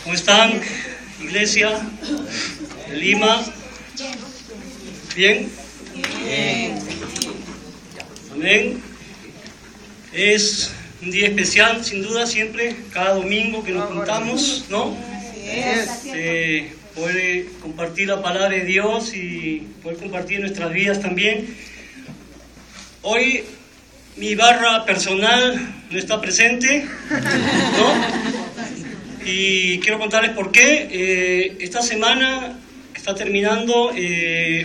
¿Cómo están, iglesia de Lima? ¿Bien? Bien. Amén. Es un día especial, sin duda, siempre, cada domingo que nos juntamos, ¿no? Poder compartir la palabra de Dios y poder compartir nuestras vidas también. Hoy mi barra personal no está presente, ¿no? Y quiero contarles por qué. Esta semana que está terminando,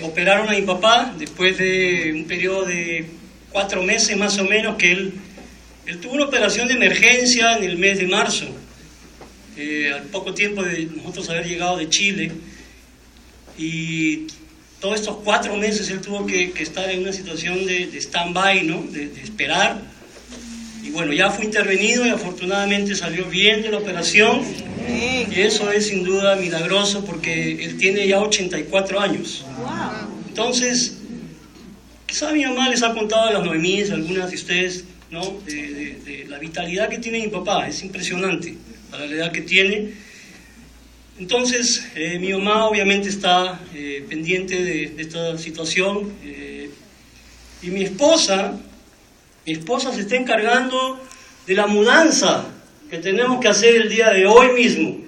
operaron a mi papá después de un periodo de 4 meses más o menos que él tuvo una operación de emergencia en el mes de marzo. Al poco tiempo de nosotros haber llegado de Chile, y todos estos 4 meses él tuvo que estar en una situación de stand-by, ¿no? de esperar. Y bueno, ya fue intervenido y afortunadamente salió bien de la operación. Y eso es sin duda milagroso porque él tiene ya 84 años. Entonces, quizá mi mamá les ha contado a las Noemíes, algunas de ustedes, ¿no? de la vitalidad que tiene mi papá. Es impresionante para la edad que tiene. Entonces, mi mamá obviamente está pendiente de esta situación. Y mi esposa se está encargando de la mudanza que tenemos que hacer el día de hoy mismo.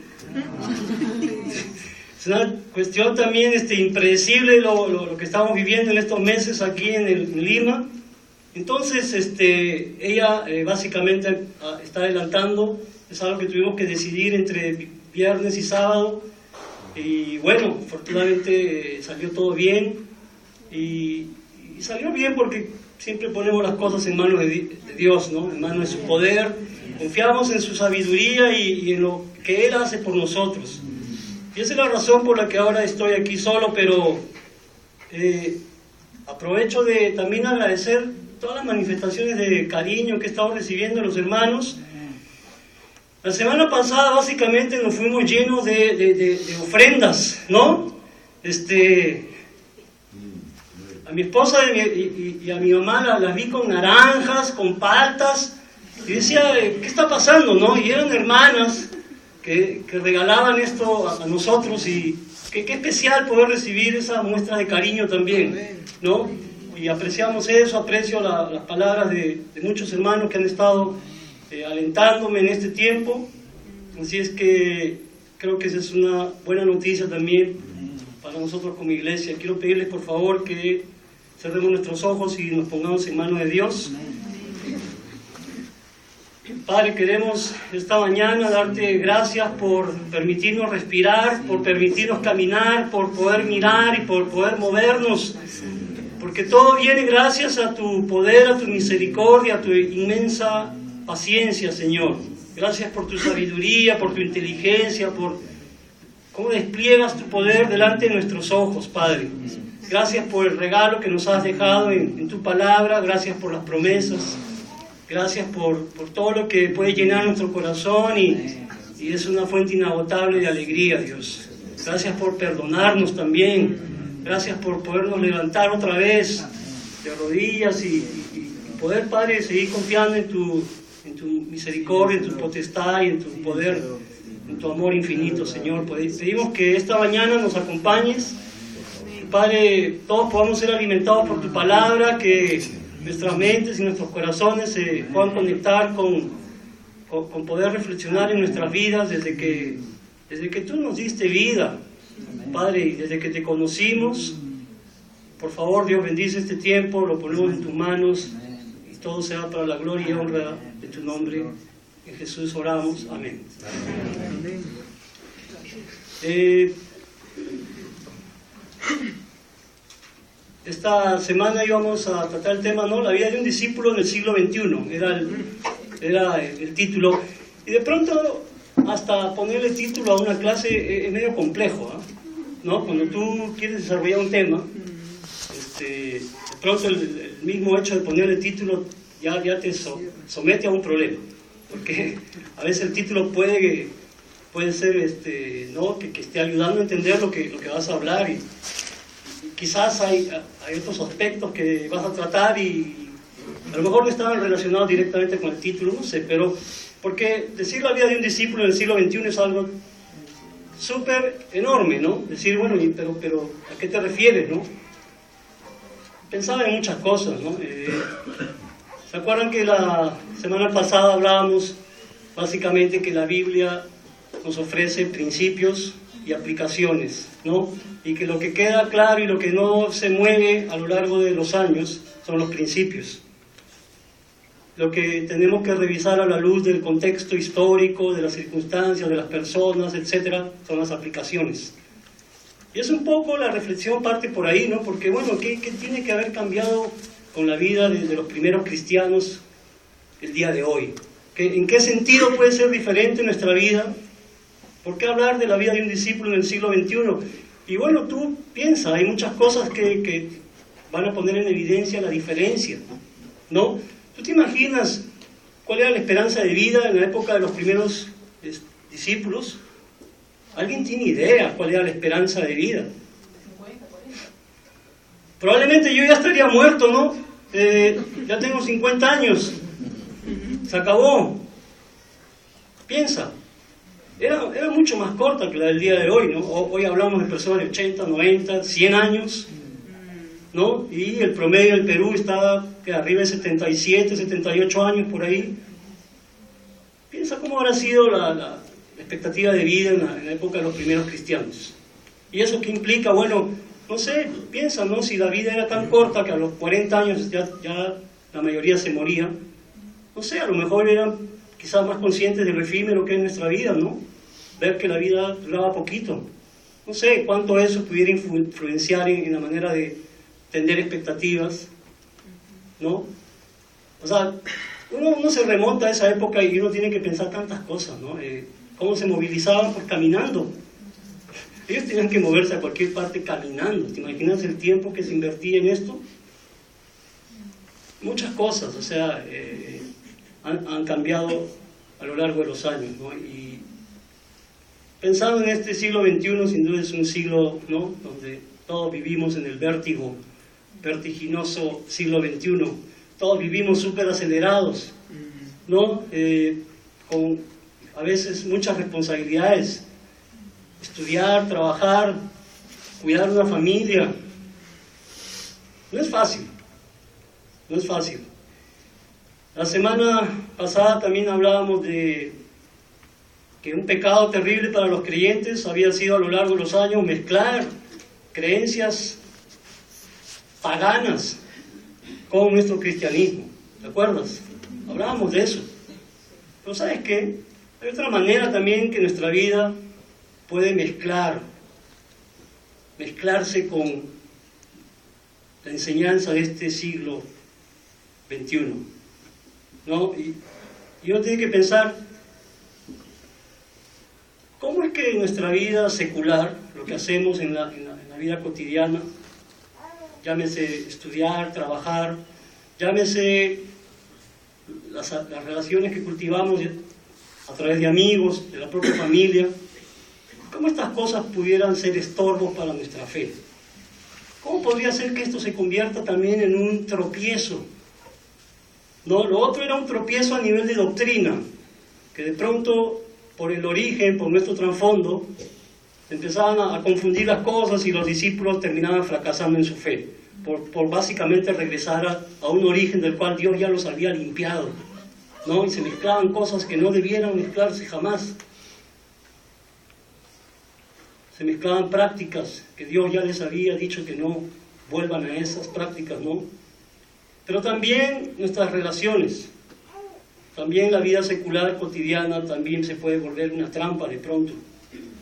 Es una cuestión también impredecible lo que estamos viviendo en estos meses aquí en Lima. Entonces, ella básicamente está adelantando. Es algo que tuvimos que decidir entre viernes y sábado. Y bueno, afortunadamente salió todo bien. Y salió bien porque siempre ponemos las cosas en manos de Dios, ¿no? En manos de su poder. Confiamos en su sabiduría y en lo que Él hace por nosotros. Y esa es la razón por la que ahora estoy aquí solo, pero aprovecho de también agradecer todas las manifestaciones de cariño que he estado recibiendo de los hermanos. La semana pasada básicamente nos fuimos llenos de ofrendas, ¿no? A mi esposa y a mi mamá las vi con naranjas, con paltas, y decía, ¿qué está pasando, no? Y eran hermanas que regalaban esto a nosotros, y qué especial poder recibir esa muestra de cariño también, ¿no? Y apreciamos eso, aprecio las palabras de muchos hermanos que han estado alentándome en este tiempo. Así es que creo que esa es una buena noticia también para nosotros como iglesia. Quiero pedirles por favor que cerremos nuestros ojos y nos pongamos en manos de Dios. Padre, queremos esta mañana darte gracias por permitirnos respirar, por permitirnos caminar, por poder mirar y por poder movernos, porque todo viene gracias a tu poder, a tu misericordia, a tu inmensa paciencia, Señor. Gracias por tu sabiduría, por tu inteligencia, por cómo despliegas tu poder delante de nuestros ojos, Padre. Gracias por el regalo que nos has dejado en tu palabra, gracias por las promesas, gracias por todo lo que puede llenar nuestro corazón y es una fuente inagotable de alegría, Dios. Gracias por perdonarnos también, gracias por podernos levantar otra vez de rodillas y poder, Padre, seguir confiando en tu misericordia, en tu potestad y en tu poder, en tu amor infinito, Señor. Pedimos que esta mañana nos acompañes, Padre, todos podamos ser alimentados por tu palabra, que nuestras mentes y nuestros corazones se puedan conectar con poder reflexionar en nuestras vidas desde que tú nos diste vida, Padre, y desde que te conocimos. Por favor, Dios, bendice este tiempo, lo ponemos en tus manos y todo sea para la gloria y honra de tu nombre. En Jesús oramos. Amén. Esta semana íbamos a tratar el tema, ¿no? La vida de un discípulo en el siglo XXI, era el título. Y de pronto, hasta ponerle título a una clase es medio complejo, ¿no? Cuando tú quieres desarrollar un tema, de pronto el mismo hecho de ponerle título ya te somete a un problema. Porque a veces el título puede ser, ¿no? que esté ayudando a entender lo que vas a hablar, y quizás hay otros aspectos que vas a tratar y a lo mejor no estaban relacionados directamente con el título, no sé, pero porque decir la vida de un discípulo en el siglo XXI es algo súper enorme, ¿no? Decir, bueno, pero ¿a qué te refieres, no? Pensaba en muchas cosas, ¿no? ¿Se acuerdan que la semana pasada hablábamos básicamente que la Biblia nos ofrece principios y aplicaciones, ¿no? Y que lo que queda claro y lo que no se mueve a lo largo de los años son los principios. Lo que tenemos que revisar a la luz del contexto histórico, de las circunstancias, de las personas, etcétera, son las aplicaciones. Y es un poco la reflexión parte por ahí, ¿no? Porque, bueno, ¿qué tiene que haber cambiado con la vida de los primeros cristianos el día de hoy? ¿En qué sentido puede ser diferente nuestra vida? ¿Por qué hablar de la vida de un discípulo en el siglo XXI? Y bueno, tú piensa, hay muchas cosas que van a poner en evidencia la diferencia, ¿no? ¿Tú te imaginas cuál era la esperanza de vida en la época de los primeros discípulos? ¿Alguien tiene idea cuál era la esperanza de vida? Probablemente yo ya estaría muerto, ¿no? Ya tengo 50 años. Se acabó. Piensa. Era mucho más corta que la del día de hoy, ¿no? Hoy hablamos de personas de 80, 90, 100 años, ¿no? Y el promedio del Perú está arriba de 77, 78 años por ahí. Piensa cómo habrá sido la expectativa de vida en la época de los primeros cristianos. ¿Y eso qué implica? Bueno, no sé, piensa, ¿no? Si la vida era tan corta que a los 40 años ya la mayoría se moría, no sé, a lo mejor eran quizás más conscientes de lo efímero que es nuestra vida, ¿no? Ver que la vida duraba poquito. No sé cuánto eso pudiera influenciar en la manera de tener expectativas, ¿no? O sea, uno se remonta a esa época y uno tiene que pensar tantas cosas, ¿no? ¿Cómo se movilizaban? Pues caminando. Ellos tenían que moverse a cualquier parte caminando. ¿Te imaginas el tiempo que se invertía en esto? Muchas cosas, o sea, han cambiado a lo largo de los años, ¿no? Y pensando en este siglo XXI, sin duda es un siglo, ¿no?, donde todos vivimos en el vertiginoso siglo XXI. Todos vivimos súper acelerados, ¿no? Con a veces muchas responsabilidades. Estudiar, trabajar, cuidar una familia. No es fácil. No es fácil. La semana pasada también hablábamos de que un pecado terrible para los creyentes había sido a lo largo de los años mezclar creencias paganas con nuestro cristianismo. ¿Te acuerdas? Hablábamos de eso. Pero ¿sabes qué? Hay otra manera también que nuestra vida puede mezclarse con la enseñanza de este siglo XXI, ¿no? Y uno tiene que pensar, ¿cómo es que en nuestra vida secular, lo que hacemos en la vida cotidiana, llámese estudiar, trabajar, llámese las relaciones que cultivamos a través de amigos, de la propia familia, cómo estas cosas pudieran ser estorbos para nuestra fe? ¿Cómo podría ser que esto se convierta también en un tropiezo? No, lo otro era un tropiezo a nivel de doctrina, que de pronto, por el origen, por nuestro trasfondo, empezaban a confundir las cosas y los discípulos terminaban fracasando en su fe, por básicamente regresar a un origen del cual Dios ya los había limpiado, ¿no? Y se mezclaban cosas que no debieran mezclarse jamás. Se mezclaban prácticas que Dios ya les había dicho que no vuelvan a esas prácticas, ¿no? Pero también nuestras relaciones, también la vida secular cotidiana también se puede volver una trampa de pronto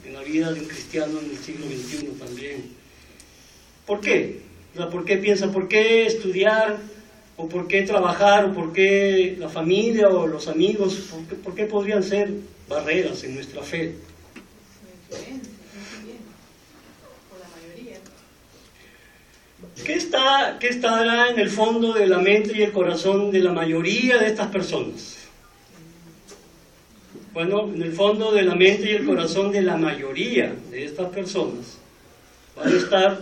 en la vida de un cristiano en el siglo XXI también. ¿Por qué? O sea, ¿por qué piensa? ¿Por qué estudiar? ¿O por qué trabajar? ¿O por qué la familia o los amigos? ¿Por qué podrían ser barreras en nuestra fe? ¿Qué estará en el fondo de la mente y el corazón de la mayoría de estas personas? Bueno, en el fondo de la mente y el corazón de la mayoría de estas personas van a estar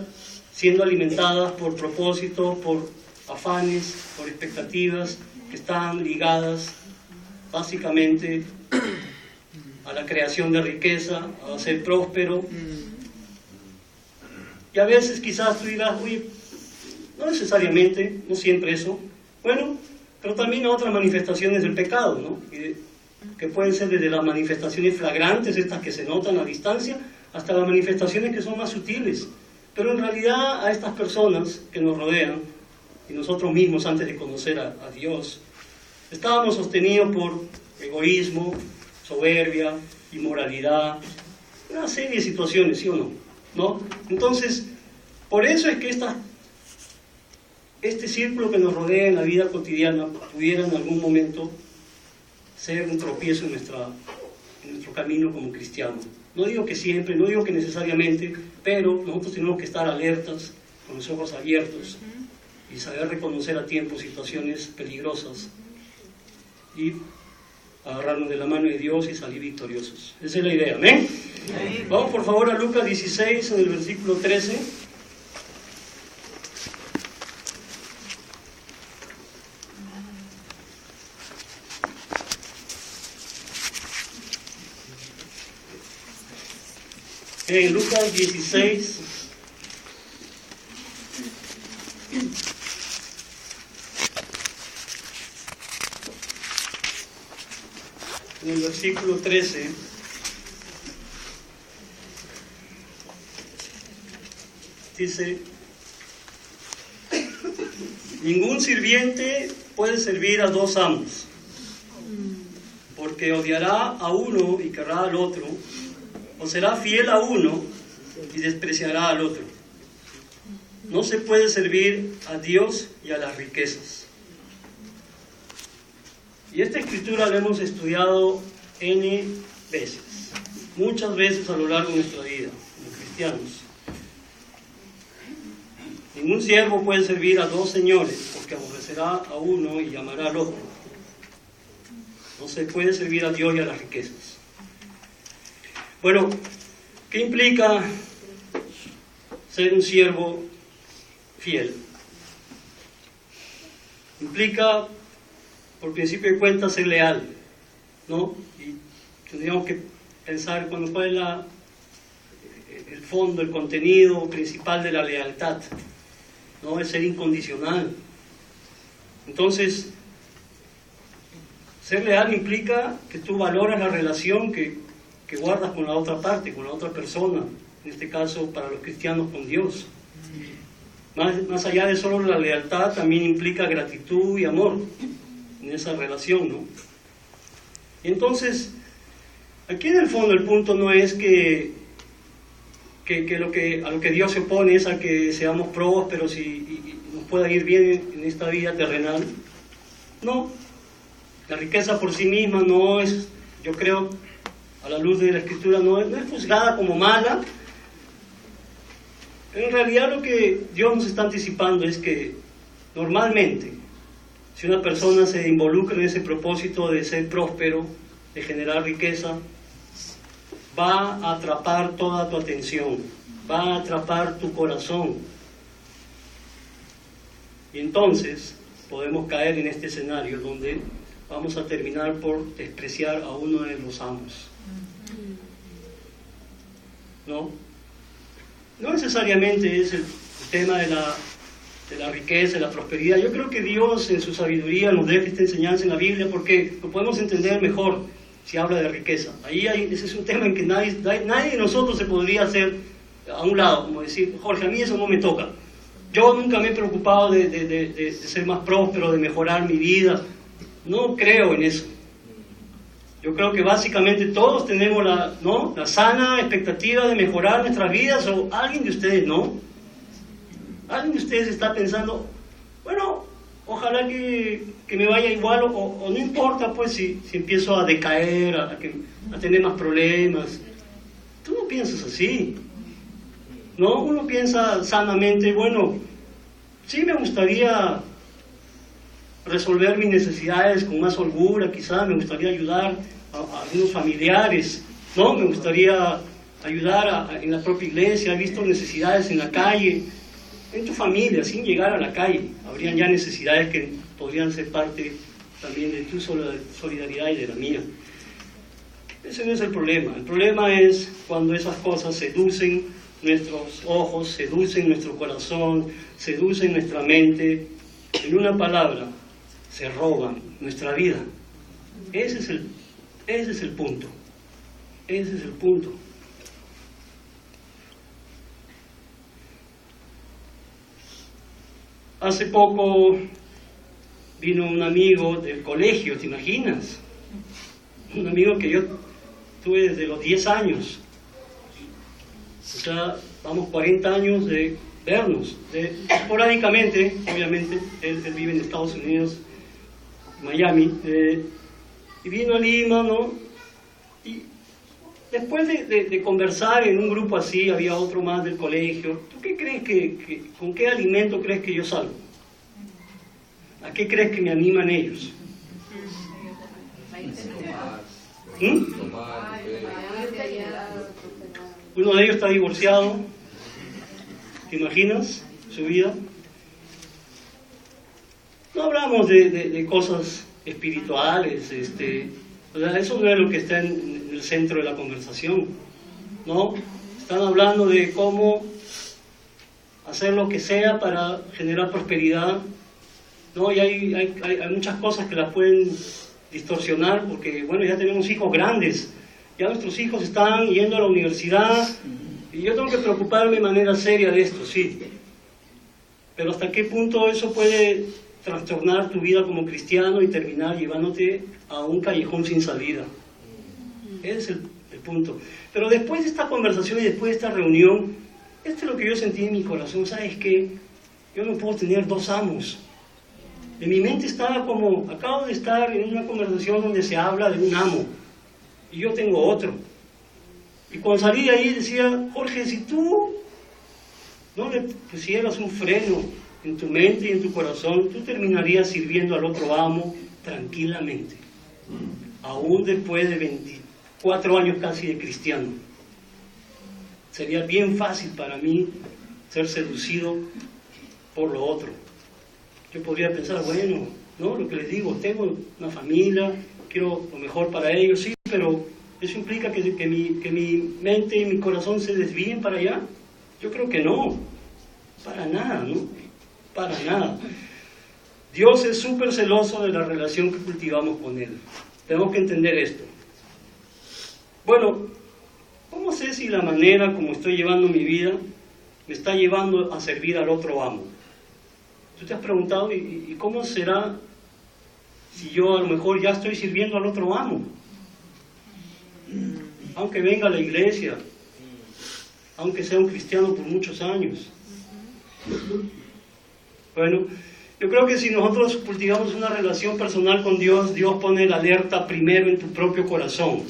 siendo alimentadas por propósitos, por afanes, por expectativas que están ligadas básicamente a la creación de riqueza, a ser próspero. Y a veces quizás tú digas, oye, no necesariamente, no siempre eso. Bueno, pero también hay otras manifestaciones del pecado, ¿no? Que pueden ser desde las manifestaciones flagrantes, estas que se notan a distancia, hasta las manifestaciones que son más sutiles. Pero en realidad a estas personas que nos rodean, y nosotros mismos antes de conocer a Dios, estábamos sostenidos por egoísmo, soberbia, inmoralidad, una serie de situaciones, ¿sí o no? ¿No? Entonces, por eso es que este círculo que nos rodea en la vida cotidiana pudiera en algún momento ser un tropiezo en nuestro camino como cristianos. No digo que siempre, no digo que necesariamente, pero nosotros tenemos que estar alertas, con los ojos abiertos, y saber reconocer a tiempo situaciones peligrosas y agarrarnos de la mano de Dios y salir victoriosos. Esa es la idea, ¿amén? Amén. Vamos por favor a Lucas 16, en el versículo 13. En Lucas 16, en el versículo 13, dice: ningún sirviente puede servir a dos amos, porque odiará a uno y querrá al otro, o será fiel a uno y despreciará al otro. No se puede servir a Dios y a las riquezas. Y esta escritura la hemos estudiado N veces, muchas veces a lo largo de nuestra vida, como cristianos. Ningún siervo puede servir a dos señores, porque aborrecerá a uno y amará al otro. No se puede servir a Dios y a las riquezas. Bueno, ¿qué implica ser un siervo fiel? Implica, por principio de cuentas, ser leal, ¿no? Y tendríamos que pensar cuál es el fondo, el contenido principal de la lealtad, ¿no? Es ser incondicional. Entonces, ser leal implica que tú valoras la relación que guardas con la otra parte, con la otra persona, en este caso para los cristianos con Dios. Más allá de solo la lealtad, también implica gratitud y amor en esa relación, ¿no? Y entonces, aquí en el fondo el punto no es que a lo que Dios se opone es a que seamos prósperos y nos pueda ir bien en esta vida terrenal. No, la riqueza por sí misma no es, yo creo, a la luz de la Escritura, no es juzgada como mala. Pero en realidad lo que Dios nos está anticipando es que normalmente, si una persona se involucra en ese propósito de ser próspero, de generar riqueza, va a atrapar toda tu atención, va a atrapar tu corazón. Y entonces podemos caer en este escenario donde vamos a terminar por despreciar a uno de los amos. No necesariamente es el tema de la riqueza, de la prosperidad. Yo creo que Dios en su sabiduría nos deja esta enseñanza en la Biblia porque lo podemos entender mejor si habla de riqueza. Ese es un tema en que nadie de nosotros se podría hacer a un lado, como decir, Jorge, a mí eso no me toca. Yo nunca me he preocupado de ser más próspero, de mejorar mi vida. No creo en eso. Yo creo que básicamente todos tenemos la sana expectativa de mejorar nuestras vidas, o alguien de ustedes no. Alguien de ustedes está pensando, bueno, ojalá que me vaya igual, o no importa pues si empiezo a decaer, a tener más problemas. Tú no piensas así, ¿no? Uno piensa sanamente, bueno, sí me gustaría resolver mis necesidades con más holgura, quizás me gustaría ayudar a algunos familiares, ¿no? Me gustaría ayudar en la propia iglesia. He visto necesidades en la calle, en tu familia, sin llegar a la calle. Habrían ya necesidades que podrían ser parte también de tu solidaridad y de la mía. Ese no es el problema es cuando esas cosas seducen nuestros ojos, seducen nuestro corazón, seducen nuestra mente, en una palabra, se roban nuestra vida. Ese es el punto. Ese es el punto. Hace poco vino un amigo del colegio, ¿te imaginas? Un amigo que yo tuve desde los 10 años. O sea, vamos 40 años de vernos, esporádicamente, obviamente, él vive en Estados Unidos, Miami, y vino a Lima, ¿no? Y después de conversar en un grupo así, había otro más del colegio. ¿Tú qué crees con qué alimento crees que yo salgo? ¿A qué crees que me animan ellos? Uno de ellos está divorciado. ¿Te imaginas su vida? No hablamos de cosas espirituales, o sea, eso no es lo que está en el centro de la conversación, ¿no? Están hablando de cómo hacer lo que sea para generar prosperidad, ¿no? Y hay muchas cosas que las pueden distorsionar porque, bueno, ya tenemos hijos grandes, ya nuestros hijos están yendo a la universidad y yo tengo que preocuparme de manera seria de esto, sí. Pero ¿hasta qué punto eso puede trastornar tu vida como cristiano y terminar llevándote a un callejón sin salida? Ese es el punto. Pero después de esta conversación y después de esta reunión, esto es lo que yo sentí en mi corazón. ¿Sabes qué? Yo no puedo tener dos amos. En mi mente estaba como, acabo de estar en una conversación donde se habla de un amo y yo tengo otro. Y cuando salí de ahí decía, Jorge, si tú no le pusieras un freno en tu mente y en tu corazón, tú terminarías sirviendo al otro amo tranquilamente, aún después de 24 años casi de cristiano. Sería bien fácil para mí ser seducido por lo otro. Yo podría pensar, bueno, ¿no? Lo que les digo, tengo una familia, quiero lo mejor para ellos, sí, pero ¿eso implica que mi mente y mi corazón se desvíen para allá? Yo creo que no, para nada, ¿no? Para nada. Dios es súper celoso de la relación que cultivamos con Él. Tenemos que entender esto. Bueno, ¿cómo sé si la manera como estoy llevando mi vida me está llevando a servir al otro amo? ¿Tú te has preguntado, ¿y cómo será si yo a lo mejor ya estoy sirviendo al otro amo? Aunque venga a la iglesia, aunque sea un cristiano por muchos años. Bueno, yo creo que si nosotros cultivamos una relación personal con Dios, Dios pone la alerta primero en tu propio corazón.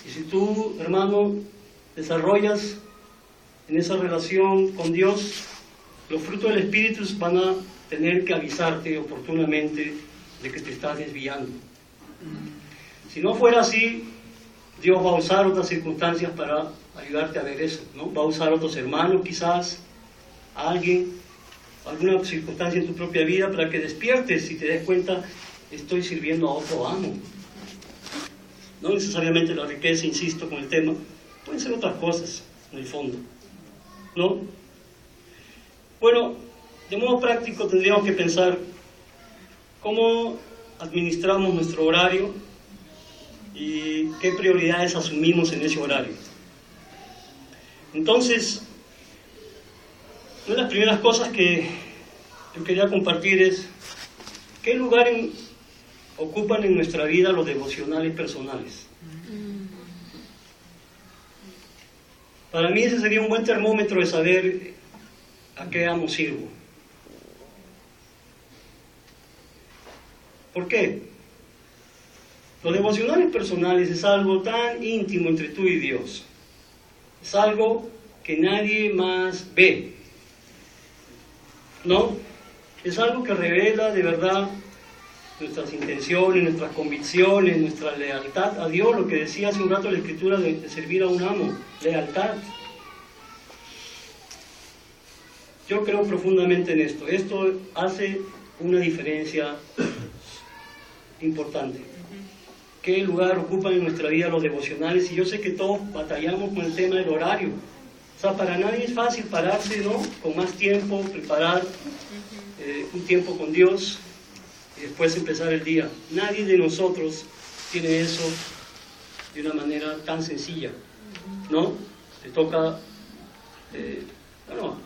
Y si tú, hermano, desarrollas en esa relación con Dios, los frutos del Espíritu van a tener que avisarte oportunamente de que te estás desviando. Si no fuera así, Dios va a usar otras circunstancias para ayudarte a ver eso, ¿no? Va a usar otros hermanos quizás, a alguien, alguna circunstancia en tu propia vida para que despiertes y te des cuenta, estoy sirviendo a otro amo. No necesariamente la riqueza, insisto con el tema, pueden ser otras cosas en el fondo, ¿no? Bueno, de modo práctico tendríamos que pensar cómo administramos nuestro horario y qué prioridades asumimos en ese horario. Entonces, una de las primeras cosas que yo quería compartir es qué lugar ocupan en nuestra vida los devocionales personales. Para mí ese sería un buen termómetro de saber a qué amo sirvo. ¿Por qué? Los devocionales personales es algo tan íntimo entre tú y Dios. Es algo que nadie más ve, ¿no? Es algo que revela de verdad nuestras intenciones, nuestras convicciones, nuestra lealtad a Dios, lo que decía hace un rato la Escritura de servir a un amo, lealtad. Yo creo profundamente en esto. Esto hace una diferencia importante. qué lugar ocupan en nuestra vida los devocionales, y yo sé que todos batallamos con el tema del horario. O sea, para nadie es fácil pararse, ¿no?, con más tiempo, preparar un tiempo con Dios y después empezar el día. Nadie de nosotros tiene eso de una manera tan sencilla, ¿no? Te toca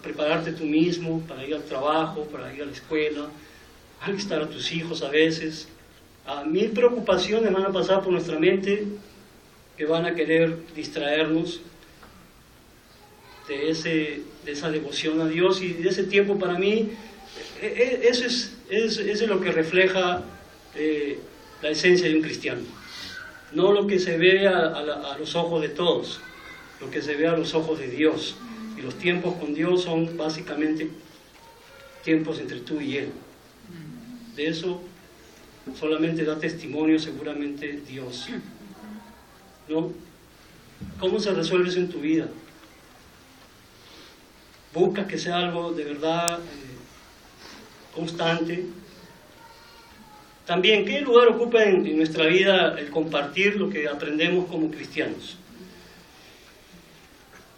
prepararte tú mismo para ir al trabajo, para ir a la escuela, alistar a tus hijos a veces. Mil preocupaciones van a pasar por nuestra mente que van a querer distraernos de esa devoción a Dios y de ese tiempo. Para mí, eso es lo que refleja la esencia de un cristiano. No lo que se ve a los ojos de todos, lo que se ve a los ojos de Dios. Y los tiempos con Dios son básicamente tiempos entre tú y Él. De eso solamente da testimonio seguramente Dios, ¿no? ¿Cómo se resuelve eso en tu vida? ¿Buscas que sea algo de verdad constante? También, ¿qué lugar ocupa en nuestra vida el compartir lo que aprendemos como cristianos?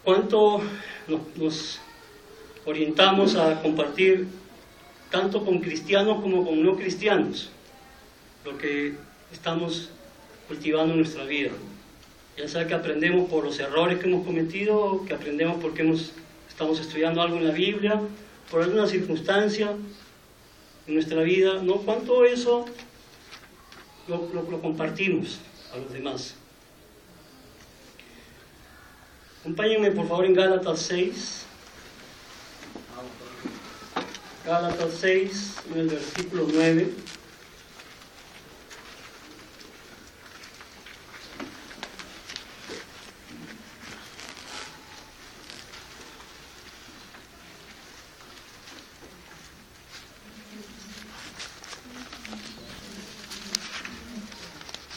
¿Cuánto nos orientamos a compartir tanto con cristianos como con no cristianos lo que estamos cultivando en nuestra vida? Ya sea que aprendemos por los errores que hemos cometido, que aprendemos porque estamos estudiando algo en la Biblia, por alguna circunstancia en nuestra vida, ¿no? ¿Cuánto eso lo compartimos a los demás? Acompáñenme por favor en Gálatas 6. Gálatas 6, en el versículo 9.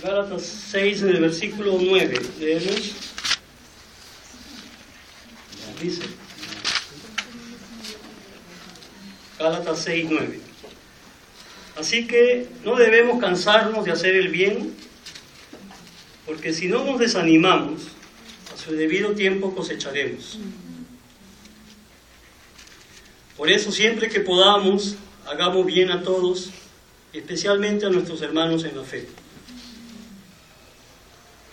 Gálatas 6, en el versículo 9, leemos. Dice, Gálatas 6, 9. Así que no debemos cansarnos de hacer el bien, porque si no nos desanimamos, a su debido tiempo cosecharemos. Por eso, siempre que podamos, hagamos bien a todos, especialmente a nuestros hermanos en la fe.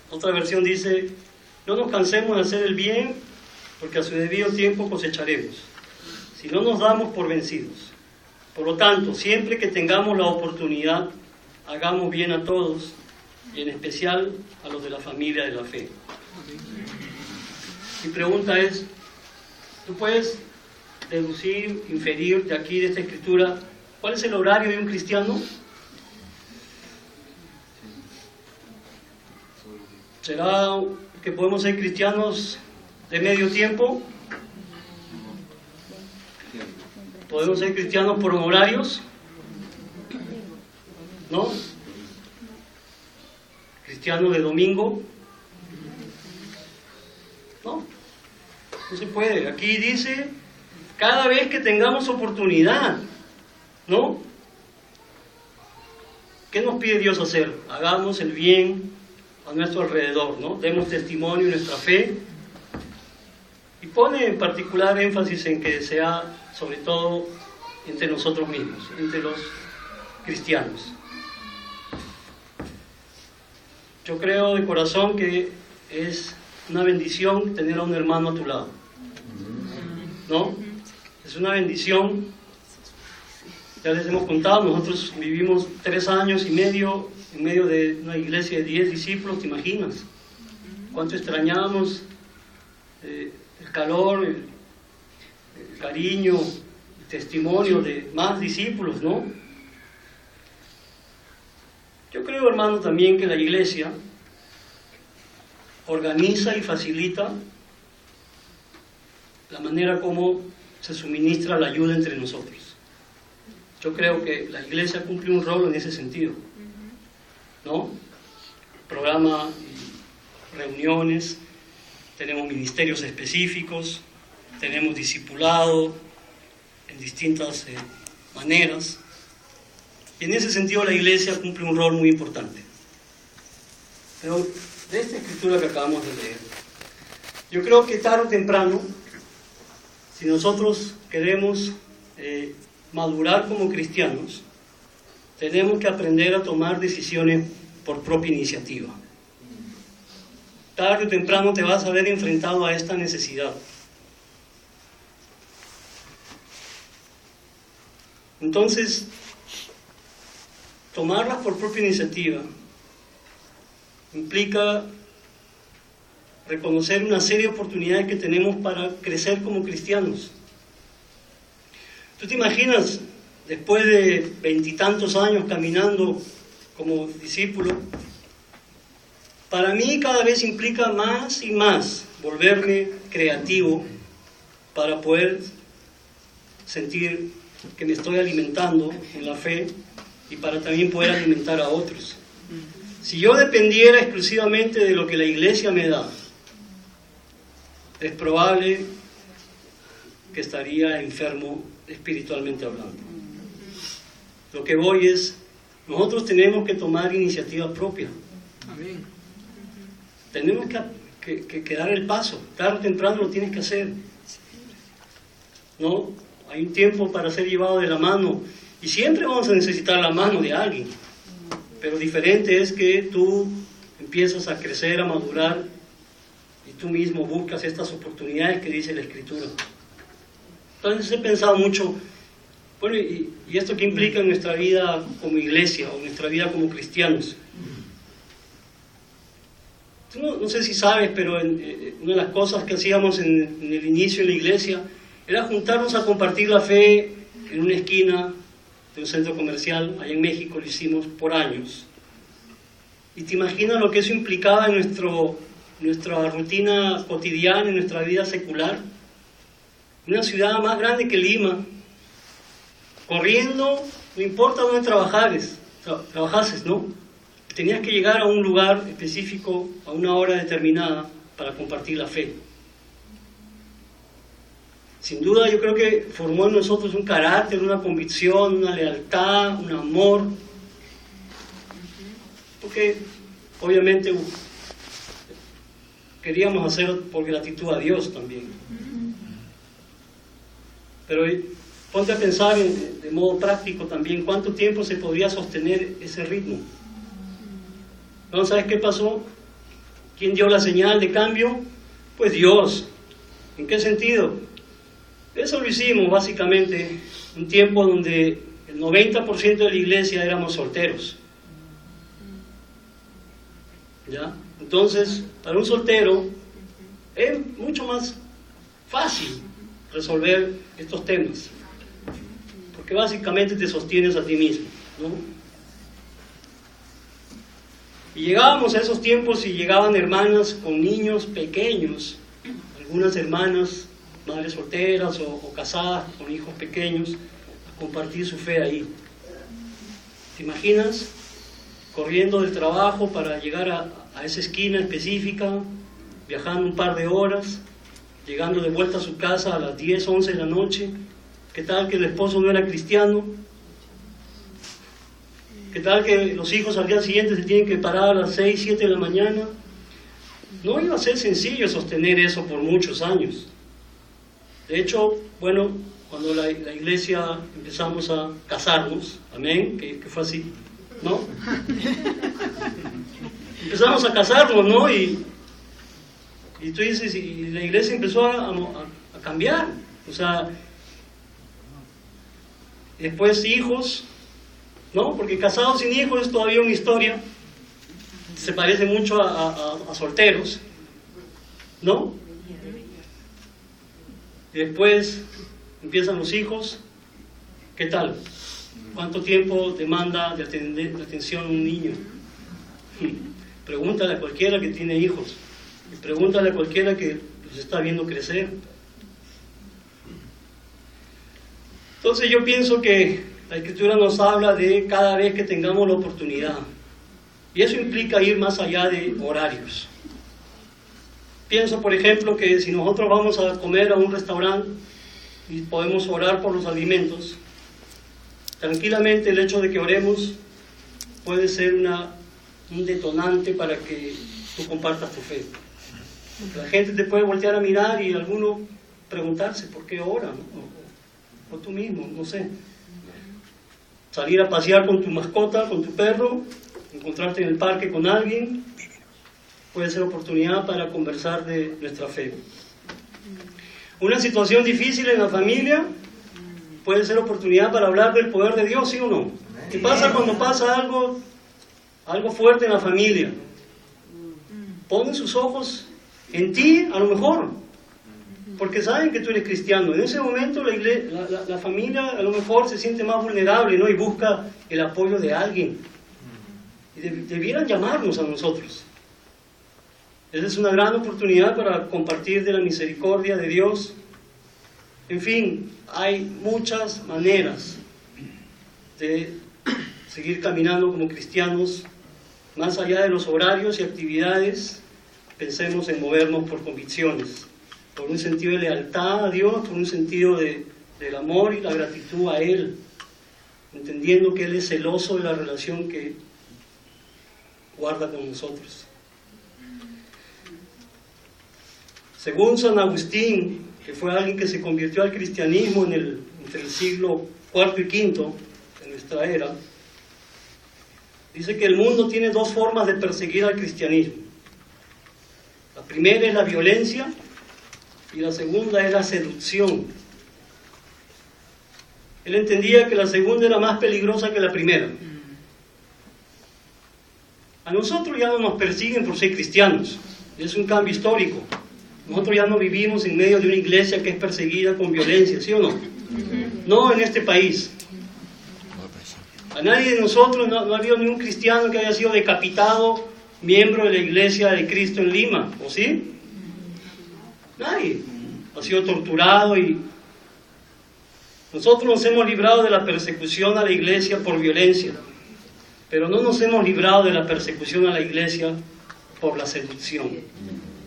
Otra versión dice, no nos cansemos de hacer el bien, porque a su debido tiempo cosecharemos, si no nos damos por vencidos. Por lo tanto, siempre que tengamos la oportunidad, hagamos bien a todos, y en especial a los de la familia de la fe. Mi pregunta es, ¿tú puedes deducir, inferir de aquí, de esta escritura, cuál es el horario de un cristiano? ¿Será que podemos ser cristianos de medio tiempo? ¿Podemos ser cristianos por horarios? ¿No? ¿Cristianos de domingo? No, no se puede. Aquí dice, cada vez que tengamos oportunidad, ¿no? ¿Qué nos pide Dios hacer? Hagamos el bien a nuestro alrededor, ¿no? Demos testimonio de nuestra fe. Y pone en particular énfasis en que sea, sobre todo, entre nosotros mismos, entre los cristianos. Yo creo de corazón que es una bendición tener a un hermano a tu lado, ¿no? Es una bendición. Ya les hemos contado, nosotros vivimos 3 años y medio en medio de una iglesia de 10 discípulos, ¿te imaginas? Cuánto extrañamos el calor, el cariño, el testimonio de más discípulos, ¿no? Yo creo, hermano, también que la iglesia organiza y facilita la manera como se suministra la ayuda entre nosotros. Yo creo que la iglesia cumple un rol en ese sentido, ¿no? Programa reuniones, tenemos ministerios específicos, tenemos discipulado en distintas maneras, y en ese sentido la iglesia cumple un rol muy importante. Pero de esta escritura que acabamos de leer, yo creo que tarde o temprano, si nosotros queremos madurar como cristianos, tenemos que aprender a tomar decisiones por propia iniciativa. Tarde o temprano te vas a ver enfrentado a esta necesidad. Entonces, tomarlas por propia iniciativa implica reconocer una serie de oportunidades que tenemos para crecer como cristianos. ¿Tú te imaginas, después de 20 y tantos años caminando como discípulo, para mí cada vez implica más y más volverme creativo para poder sentir que me estoy alimentando en la fe y para también poder alimentar a otros? Si yo dependiera exclusivamente de lo que la iglesia me da, es probable que estaría enfermo espiritualmente hablando. Lo que voy es, nosotros tenemos que tomar iniciativa propia. Amén. Tenemos que dar el paso. Tarde o temprano lo tienes que hacer. ¿No? Hay un tiempo para ser llevado de la mano. Y siempre vamos a necesitar la mano de alguien. Pero diferente es que tú empiezas a crecer, a madurar, y tú mismo buscas estas oportunidades que dice la Escritura. Entonces he pensado mucho, bueno, ¿y esto qué implica en nuestra vida como iglesia o en nuestra vida como cristianos? Tú no sé si sabes, pero una de las cosas que hacíamos en el inicio de la iglesia era juntarnos a compartir la fe en una esquina de un centro comercial. Allá en México lo hicimos por años. Y te imaginas lo que eso implicaba en nuestra rutina cotidiana, en nuestra vida secular. Una ciudad más grande que Lima, corriendo, no importa dónde trabajases, ¿no? Tenías que llegar a un lugar específico, a una hora determinada, para compartir la fe. Sin duda yo creo que formó en nosotros un carácter, una convicción, una lealtad, un amor, porque obviamente queríamos hacerlo por gratitud a Dios también. Pero ponte a pensar de modo práctico también cuánto tiempo se podría sostener ese ritmo. ¿No sabes qué pasó? ¿Quién dio la señal de cambio? Pues Dios. ¿En qué sentido? Eso lo hicimos básicamente un tiempo donde el 90% de la iglesia éramos solteros. ¿Ya? Entonces, para un soltero es mucho más fácil resolver estos temas, porque básicamente te sostienes a ti mismo, ¿no? Y llegábamos a esos tiempos y llegaban hermanas con niños pequeños, algunas hermanas, madres solteras o casadas con hijos pequeños, a compartir su fe ahí. ¿Te imaginas? Corriendo del trabajo para llegar a esa esquina específica, viajando un par de horas, llegando de vuelta a su casa a las 10, 11 de la noche. ¿Qué tal que el esposo no era cristiano? ¿Qué tal que los hijos al día siguiente se tienen que parar a las 6, 7 de la mañana? No iba a ser sencillo sostener eso por muchos años. De hecho, bueno, cuando la iglesia empezamos a casarnos, amén, que fue así, ¿no? Empezamos a casarnos, ¿no? Y tú dices, y la iglesia empezó a cambiar. O sea, después hijos, ¿no? Porque casados sin hijos es todavía una historia. Se parece mucho a solteros, ¿no? Y después empiezan los hijos. ¿Qué tal? ¿Cuánto tiempo demanda de atención un niño? Pregúntale a cualquiera que tiene hijos. Y pregúntale a cualquiera que los está viendo crecer. Entonces yo pienso que la Escritura nos habla de cada vez que tengamos la oportunidad. Y eso implica ir más allá de horarios. Pienso, por ejemplo, que si nosotros vamos a comer a un restaurante y podemos orar por los alimentos, tranquilamente el hecho de que oremos puede ser una un detonante para que tú compartas tu fe. Porque la gente te puede voltear a mirar y alguno preguntarse por qué ora, ¿no? O tú mismo, no sé. Salir a pasear con tu mascota, con tu perro, encontrarte en el parque con alguien, puede ser oportunidad para conversar de nuestra fe. Una situación difícil en la familia puede ser oportunidad para hablar del poder de Dios, ¿sí o no? ¿Qué pasa cuando pasa algo fuerte en la familia? Ponen sus ojos en ti, a lo mejor, porque saben que tú eres cristiano. En ese momento la familia a lo mejor se siente más vulnerable, ¿no? Y busca el apoyo de alguien. Y debieran llamarnos a nosotros. Esa es una gran oportunidad para compartir de la misericordia de Dios. En fin, hay muchas maneras de seguir caminando como cristianos. Más allá de los horarios y actividades, pensemos en movernos por convicciones, por un sentido de lealtad a Dios, por un sentido del amor y la gratitud a Él, entendiendo que Él es celoso de la relación que guarda con nosotros. Según San Agustín, que fue alguien que se convirtió al cristianismo entre el siglo IV y V de nuestra era, dice que el mundo tiene dos formas de perseguir al cristianismo. La primera es la violencia y la segunda es la seducción. Él entendía que la segunda era más peligrosa que la primera. A nosotros ya no nos persiguen por ser cristianos, es un cambio histórico. Nosotros ya no vivimos en medio de una iglesia que es perseguida con violencia, ¿sí o no? No en este país. A nadie de nosotros no ha habido ningún cristiano que haya sido decapitado miembro de la iglesia de Cristo en Lima, ¿o sí? Nadie. Ha sido torturado y nosotros nos hemos librado de la persecución a la iglesia por violencia, pero no nos hemos librado de la persecución a la iglesia por la seducción.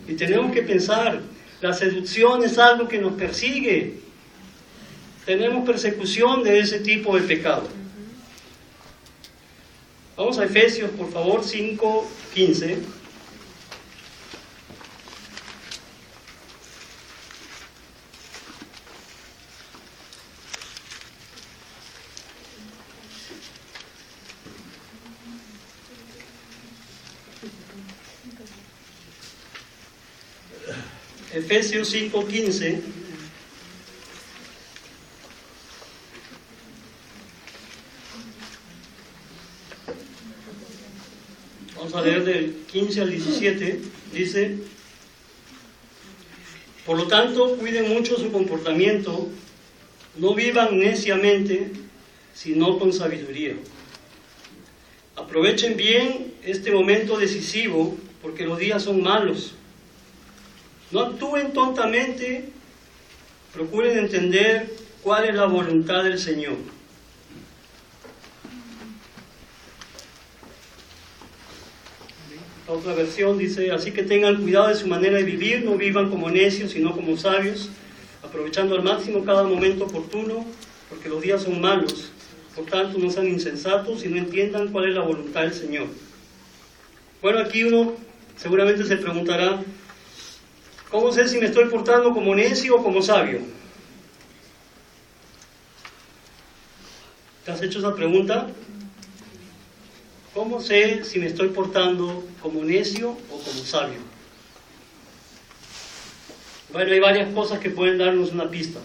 Y tenemos que pensar, la seducción es algo que nos persigue. Tenemos persecución de ese tipo de pecado. Vamos a Efesios, por favor, 5:15. Efesios 5:15. Vamos a leer del 15 al 17. Dice: por lo tanto, cuiden mucho su comportamiento, no vivan neciamente, sino con sabiduría. Aprovechen bien este momento decisivo, porque los días son malos. No actúen tontamente, procuren entender cuál es la voluntad del Señor. La otra versión dice: así que tengan cuidado de su manera de vivir, no vivan como necios, sino como sabios, aprovechando al máximo cada momento oportuno, porque los días son malos. Por tanto, no sean insensatos y no entiendan cuál es la voluntad del Señor. Bueno, aquí uno seguramente se preguntará: ¿cómo sé si me estoy portando como necio o como sabio? ¿Te has hecho esa pregunta? ¿Cómo sé si me estoy portando como necio o como sabio? Bueno, hay varias cosas que pueden darnos una pista.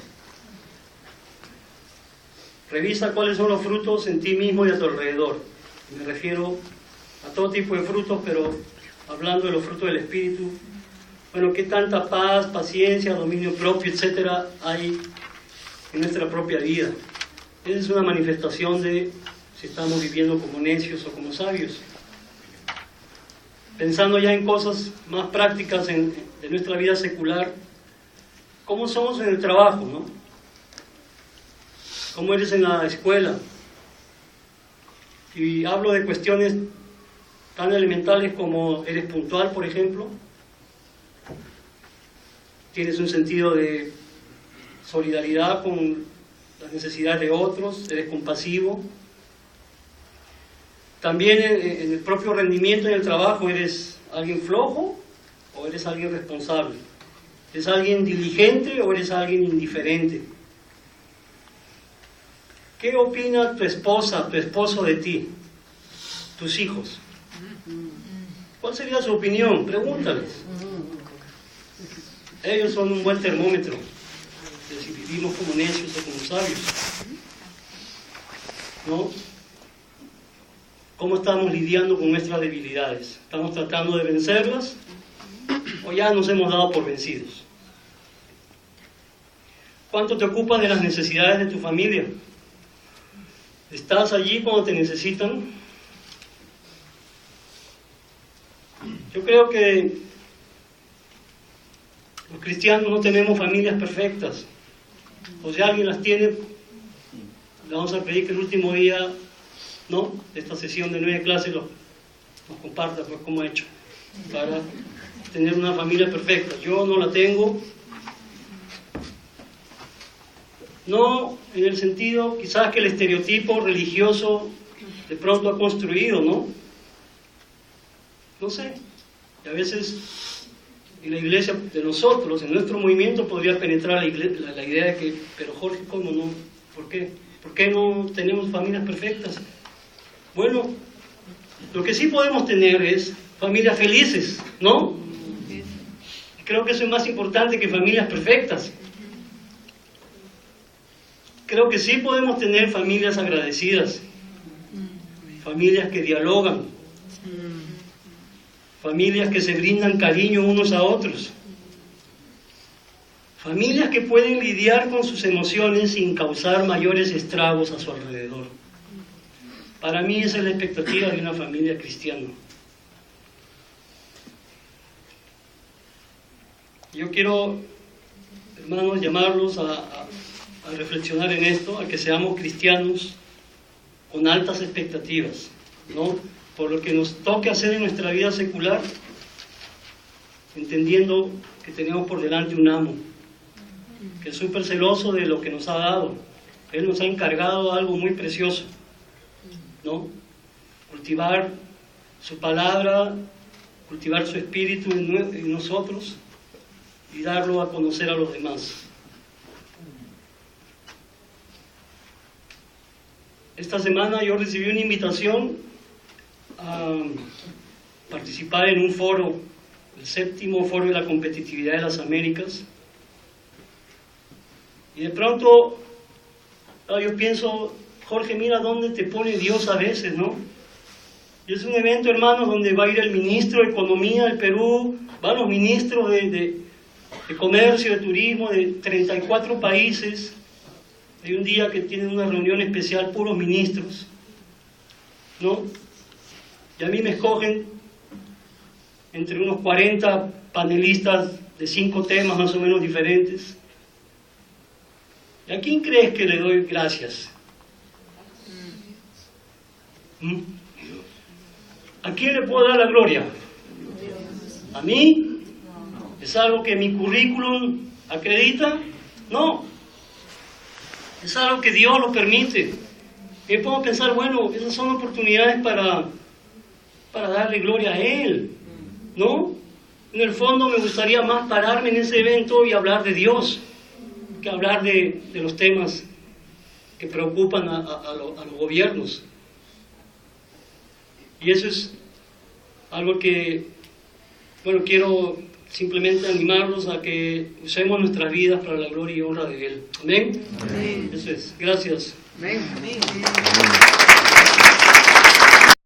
Revisa cuáles son los frutos en ti mismo y a tu alrededor. Me refiero a todo tipo de frutos, pero hablando de los frutos del Espíritu. Bueno, ¿qué tanta paz, paciencia, dominio propio, etcétera, hay en nuestra propia vida? Esa es una manifestación de si estamos viviendo como necios o como sabios. Pensando ya en cosas más prácticas de nuestra vida secular, ¿cómo somos en el trabajo, no? ¿Cómo eres en la escuela? Y hablo de cuestiones tan elementales como ¿eres puntual, por ejemplo? ¿Tienes un sentido de solidaridad con las necesidades de otros? ¿Eres compasivo? También en el propio rendimiento en el trabajo, ¿eres alguien flojo o eres alguien responsable? ¿Eres alguien diligente o eres alguien indiferente? ¿Qué opina tu esposa, tu esposo de ti? Tus hijos. ¿Cuál sería su opinión? Pregúntales. Ellos son un buen termómetro de si vivimos como necios o como sabios. ¿No? ¿Cómo estamos lidiando con nuestras debilidades? ¿Estamos tratando de vencerlas o ya nos hemos dado por vencidos? ¿Cuánto te ocupas de las necesidades de tu familia? ¿Estás allí cuando te necesitan? Yo creo que los cristianos no tenemos familias perfectas. O si alguien las tiene, le vamos a pedir que el último día, ¿no?, de esta sesión de 9 clases nos comparta pues cómo ha hecho para tener una familia perfecta. Yo no la tengo. No en el sentido quizás que el estereotipo religioso de pronto ha construido, ¿no? No sé. Y a veces en la iglesia de nosotros, en nuestro movimiento, podría penetrar la idea de que, pero Jorge, ¿cómo no? ¿Por qué? ¿Por qué no tenemos familias perfectas? Bueno, lo que sí podemos tener es familias felices, ¿no? Creo que eso es más importante que familias perfectas. Creo que sí podemos tener familias agradecidas, familias que dialogan, familias que se brindan cariño unos a otros, familias que pueden lidiar con sus emociones sin causar mayores estragos a su alrededor. Para mí esa es la expectativa de una familia cristiana. Yo quiero, hermanos, llamarlos a reflexionar en esto, a que seamos cristianos con altas expectativas, ¿no? Por lo que nos toque hacer en nuestra vida secular, entendiendo que tenemos por delante un amo, que es súper celoso de lo que nos ha dado. Él nos ha encargado algo muy precioso, ¿no? Cultivar su palabra, cultivar su espíritu en nosotros y darlo a conocer a los demás. Esta semana yo recibí una invitación a participar en un foro, el 7º Foro de la Competitividad de las Américas. Y de pronto yo pienso, Jorge, mira dónde te pone Dios a veces, ¿no? Y es un evento, hermanos, donde va a ir el ministro de Economía del Perú, van los ministros de Comercio, de Turismo, de 34 países. Hay un día que tienen una reunión especial, puros ministros, ¿no? Y a mí me escogen entre unos 40 panelistas de 5 temas más o menos diferentes. ¿Y a quién crees que le doy gracias? ¿A quién le puedo dar la gloria? ¿A mí? ¿Es algo que mi currículum acredita? No. Es algo que Dios lo permite. Y puedo pensar, bueno, esas son oportunidades para darle gloria a Él, ¿no? En el fondo me gustaría más pararme en ese evento y hablar de Dios, que hablar de los temas que preocupan a los gobiernos. Y eso es algo que, bueno, quiero simplemente animarlos a que usemos nuestras vidas para la gloria y honra de Él. ¿Amén? Amén. Eso es. Gracias. Amén. Amén.